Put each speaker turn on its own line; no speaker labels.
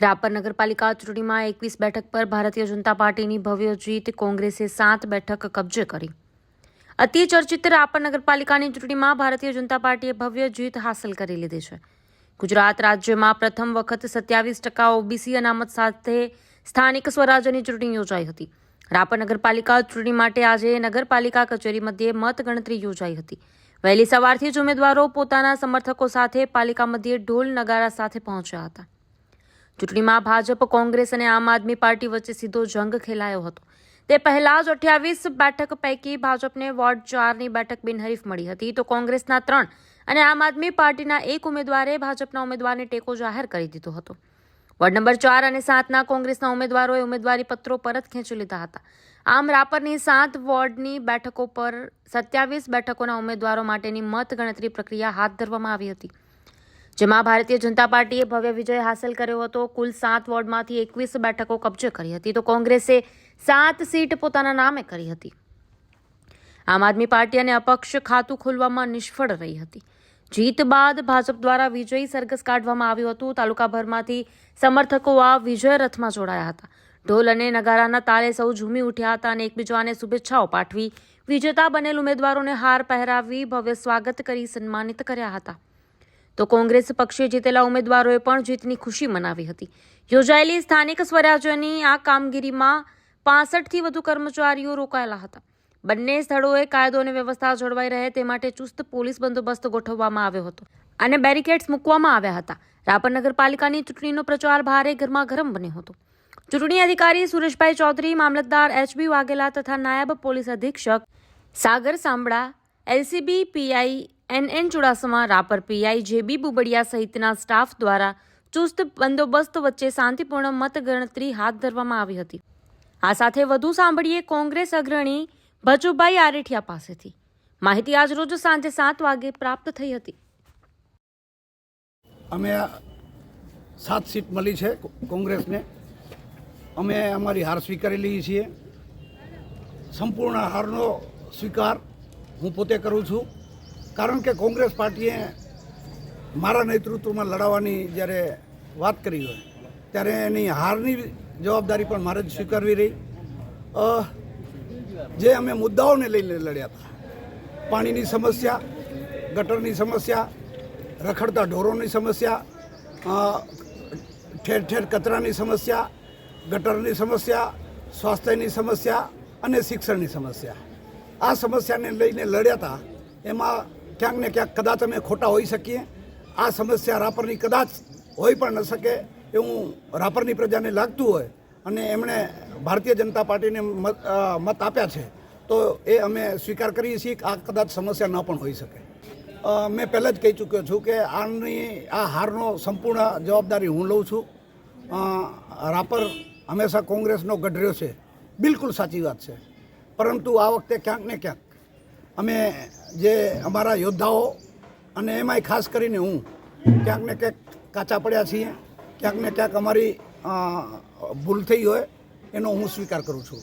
રાપર નગરપાલિકા ચૂંટણીમાં 21 બેઠક પર ભારતીય જનતા પાર્ટીની ભવ્ય જીત, કોંગ્રેસે 7 બેઠક કબજે કરી। અતિ ચર્ચિત રાપર નગરપાલિકાની ચૂંટણીમાં ભારતીય જનતા પાર્ટીએ ભવ્ય જીત હાંસલ કરી લીધી છે। ગુજરાત રાજ્યમાં પ્રથમ વખત 27% ઓબીસી અનામત સાથે સ્થાનિક સ્વરાજ્યની ચૂંટણી યોજાઈ હતી। રાપર નગરપાલિકા ચૂંટણી માટે આજે નગરપાલિકા કચેરી મધ્યે મતગણતરી યોજાઈ હતી। વહેલી સવારથી જ ઉમેદવારો પોતાના સમર્થકો સાથે પાલિકા મધ્યે ઢોલ નગારા સાથે પહોંચ્યા હતા। ચૂંટણીમાં ભાજપ, કોંગ્રેસ અને આમ આદમી પાર્ટી વચ્ચે સીધો જંગ ખેલાયો હતો। તે પહેલા જ 28 બેઠક પૈકી ભાજપને વોર્ડ 4ની બેઠક બિનહરીફ મળી હતી, તો કોંગ્રેસના 3 અને આમ આદમી પાર્ટીના 1 ઉમેદવારે ભાજપના ઉમેદવારને ટેકો જાહેર કરી દીધો હતો। વોર્ડ નંબર 4 અને 7ના કોંગ્રેસના ઉમેદવારોએ ઉમેદવારી પત્રો પરત ખેંચી લીધા હતા। આમ રાપરની 7 વોર્ડની બેઠકો પર 27 બેઠકોના ઉમેદવારો માટેની મતગણતરી પ્રક્રિયા હાથ ધરવામાં આવી હતી, જેમાં ભારતીય જનતા પાર્ટીએ ભવ્ય વિજય હાંસલ કર્યો હતો। કુલ 7 વોર્ડમાંથી 21 બેઠકો કબજે કરી હતી, તો કોંગ્રેસે 7 સીટ પોતાના નામે કરી હતી। આમ આદમી પાર્ટી અને અપક્ષ ખાતું ખોલવામાં નિષ્ફળ રહી હતી। જીત બાદ ભાજપ દ્વારા વિજયી સરઘસ કાઢવામાં આવ્યું હતું। તાલુકાભરમાંથી સમર્થકો આ વિજય રથમાં જોડાયા હતા। ઢોલ અને નગારાના તાલે સૌ ઝૂમી ઉઠ્યા હતા અને એકબીજાને શુભેચ્છાઓ પાઠવી વિજેતા બનેલ ઉમેદવારોને હાર પહેરાવી ભવ્ય સ્વાગત કરી સન્માનિત કર્યા હતા। તો કોંગ્રેસ પક્ષે જીતેલા ઉમેદવારોએ પણ જીતની ખુશી મનાવી હતી। યોજાયેલી સ્થાનિક સ્વરાજ્યની આ કામગીરીમાં 65થી વધુ કર્મચારીઓ રોકાયેલા હતા। બંને સ્થળોએ કાયદો અને વ્યવસ્થા જળવાઈ રહે તે માટે ચુસ્ત પોલીસ બંદોબસ્ત ગોઠવવામાં આવ્યો હતો અને બેરિકેડ્સ મૂકવામાં આવ્યા હતા। રાપર નગરપાલિકાની ચૂંટણીનો પ્રચાર ભારે ગરમાગરમ બન્યો હતો। ચૂંટણી અધિકારી સુરેશભાઈ ચૌધરી, મામલતદાર એચબી વાઘેલા તથા નાયબ પોલીસ અધિક્ષક Sagar Sambla, LCB PI NN Chudasama, Rapar PI JB Bubadiya સહિતના સ્ટાફ દ્વારા ચુસ્ત બંદોબસ્ત વચ્ચે શાંતિપૂર્ણ મતગણતરી હાથ ધરવામાં આવી હતી। આ સાથે વધુ સાંભળીએ કોંગ્રેસ અગ્રણી ભજુભાઈ આરેઠિયા પાસેથી। માહિતી આજ રોજ સાંજે 7 વાગે પ્રાપ્ત થઈ હતી।
અમે 7 સીટ મળી છે કોંગ્રેસને। અમે અમારી હાર સ્વીકારેલી છીએ। સંપૂર્ણ હારનો સ્વીકાર હું પોતે કરું છું, કારણ કે કોંગ્રેસ પાર્ટીએ મારા નેતૃત્વમાં લડાવવાની જ્યારે વાત કરી હોય ત્યારે એની હારની જવાબદારી પણ મારે જ સ્વીકારવી રહી। જે અમે મુદ્દાઓને લઈને લડ્યા હતા, પાણીની સમસ્યા, ગટરની સમસ્યા, રખડતા ઢોરોની સમસ્યા, ઠેર ઠેર કચરાની સમસ્યા, ગટરની સમસ્યા, સ્વાસ્થ્યની સમસ્યા અને શિક્ષણની સમસ્યા, આ સમસ્યાને લઈને લડ્યા હતા। એમાં ક્યાંક ને ક્યાંક કદાચ અમે ખોટા હોઈ શકીએ। આ સમસ્યા રાપરની કદાચ હોઈ પણ ન શકે એવું રાપરની પ્રજાને લાગતું હોય અને એમણે ભારતીય જનતા પાર્ટીને મત આપ્યા છે, તો એ અમે સ્વીકાર કરીએ છીએ કે આ કદાચ સમસ્યા ન પણ હોઈ શકે। મેં પહેલાં જ કહી ચૂક્યો છું કે આ હારનો સંપૂર્ણ જવાબદારી હું લઉં છું। રાપર હંમેશા કોંગ્રેસનો ગઢ રહ્યો છે, બિલકુલ સાચી વાત છે, પરંતુ આ વખતે ક્યાંક ને ક્યાંક અમે જે અમારા યોદ્ધાઓ અને એમાંય ખાસ કરીને હું ક્યાંક ને ક્યાંક કાચા પડ્યા છીએ। ક્યાંક ને ક્યાંક અમારી ભૂલ થઈ હોય એનો હું સ્વીકાર કરું છું।